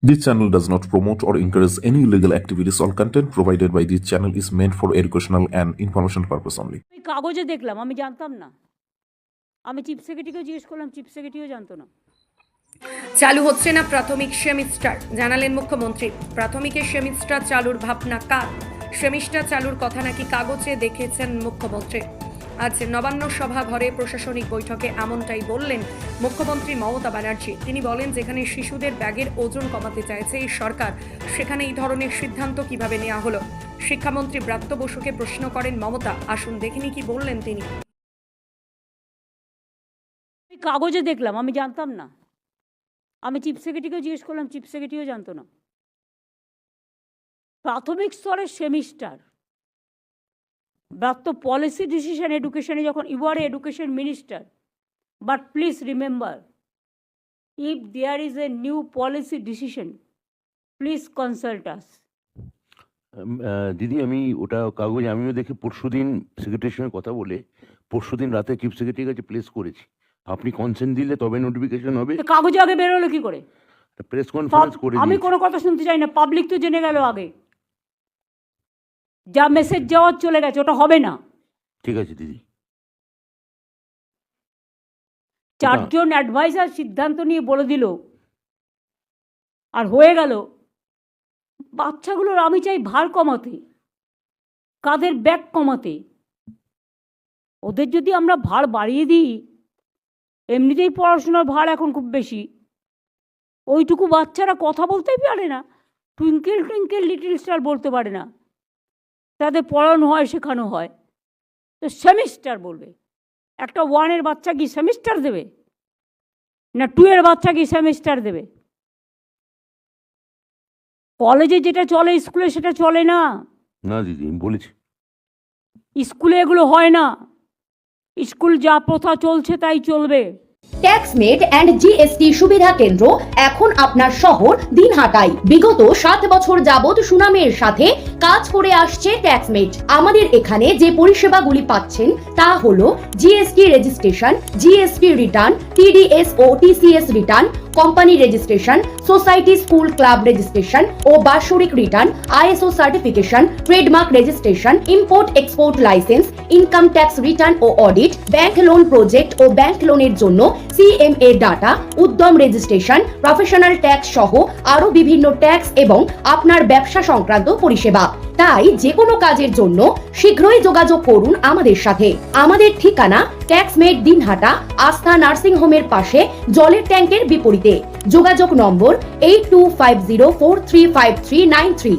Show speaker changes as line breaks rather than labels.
This channel does not promote or encourage any illegal activities. All content provided by this channel is meant for educational and information purpose only.
এই কাগজে দেখলাম, আমি জানতাম না। আমি chief সেক্রেটারিকেও জিজ্ঞেস করলাম, চিফ সেক্রেটারিও জানতো না।
চালু হচ্ছে না প্রাথমিক সেমিস্টার, জানালেন মুখ্যমন্ত্রী। প্রাথমিকের সেমিস্টার চালুর ভাবনা কার? সেমিস্টার চালুর কথা নাকি কাগজে দেখেছেন মুখ্যমন্ত্রী। আজ নবান্ন সভা ঘরে প্রশাসনিক বৈঠকে এমনটাই বললেন মুখ্যমন্ত্রী মমতা ব্যানার্জি। তিনি বলেন, যেখানে শিশুদের ব্যাগের ওজন কমাতে চাইছে এই সরকার, সেখানে এই ধরনের সিদ্ধান্ত কিভাবে নেওয়া হলো। শিক্ষামন্ত্রী ব্রাত্য বসুকে প্রশ্ন করেন মমতা। আসুন দেখিনি কি বললেন তিনি।
এই কাগজে দেখলাম, আমি জানতাম না। আমি চিফ সেক্রেটারিকেও জিজ্ঞেস করলাম, চিফ সেক্রেটারিও জানতো না। প্রাথমিক স্তরের সেমিস্টার ব্রাত্য পলিসি ডিসিশন এডুকেশনে যখন you are education minister, but please remember, if there is a new policy decision, please consult us.
দিদি, আমি ওটা কাগজ আমিও দেখে পরশুদিন সেক্রেটারির সঙ্গে কথা বলে পরশুদিন রাতে চিফ সেক্রেটারির কাছে প্লেস করেছি। আপনি কনসেন্ট দিলে তবে নোটিফিকেশন হবে।
কাগজে আগে বেরোলো কি করে?
প্রেস কনফারেন্স করে
আমি কোনো কথা শুনতে চাই না, পাবলিক তো জেনে গেল আগে। যা মেসেজ যাওয়ার চলে গেছে, ওটা হবে না।
ঠিক আছে দিদি।
চারজন অ্যাডভাইজার সিদ্ধান্ত নিয়ে বলে দিল আর হয়ে গেল। বাচ্চাগুলোর আমি চাই ভার কমাতে, কাঁধের ব্যাগ কমাতে। ওদের যদি আমরা ভার বাড়িয়ে দিই, এমনিতেই পড়াশোনার ভার এখন খুব বেশি, ওইটুকু বাচ্চারা কথা বলতেই পারে না, টুইঙ্কেল টুইঙ্কেল লিটল স্টার বলতে পারে না। তাদের পড়ানো হয়, শেখানো হয়, তো সেমিস্টার বলবে। একটা 1-এর বাচ্চা কি সেমিস্টার দেবে? না 2-এর বাচ্চা কি সেমিস্টার দেবে? কলেজে যেটা চলে স্কুলে সেটা চলে না।
না দিদি, আমি বলেছি
স্কুলে এগুলো হয় না। স্কুল যা প্রথা চলছে তাই চলবে।
ট্যাক্সমেট অ্যান্ড জিএসটি সুবিধা কেন্দ্র এখন আপনার শহর দিনহাটায়। বিগত 7 বছর যাবৎ সুনামের সাথে কাজ করে আসছে ট্যাক্সমেট। আমাদের এখানে যে পরিষেবাগুলি পাচ্ছেন তা হলো GST registration, GST return, TDS ও TCS return, company registration, society school club registration ও বাৎসরিক return, ISO certification, trademark registration, import export licence, income tax return ও অডিট, ব্যাংক লোন প্রজেক্ট ও ব্যাংক লোনের জন্য CMA data, Udyam registration, professional tax সহ আরো বিভিন্ন ট্যাক্স এবং আপনার ব্যবসা সংক্রান্ত পরিষেবা। তাই যে কোনো কাজের জন্য শীঘ্রই যোগাযোগ করুন আমাদের সাথে। আমাদের ঠিকানা ট্যাক্সমেট দিনহাটা, আস্থা নার্সিং হোমের পাশে, জলের ট্যাঙ্কের বিপরীতে। যোগাযোগ নম্বর 8250435393।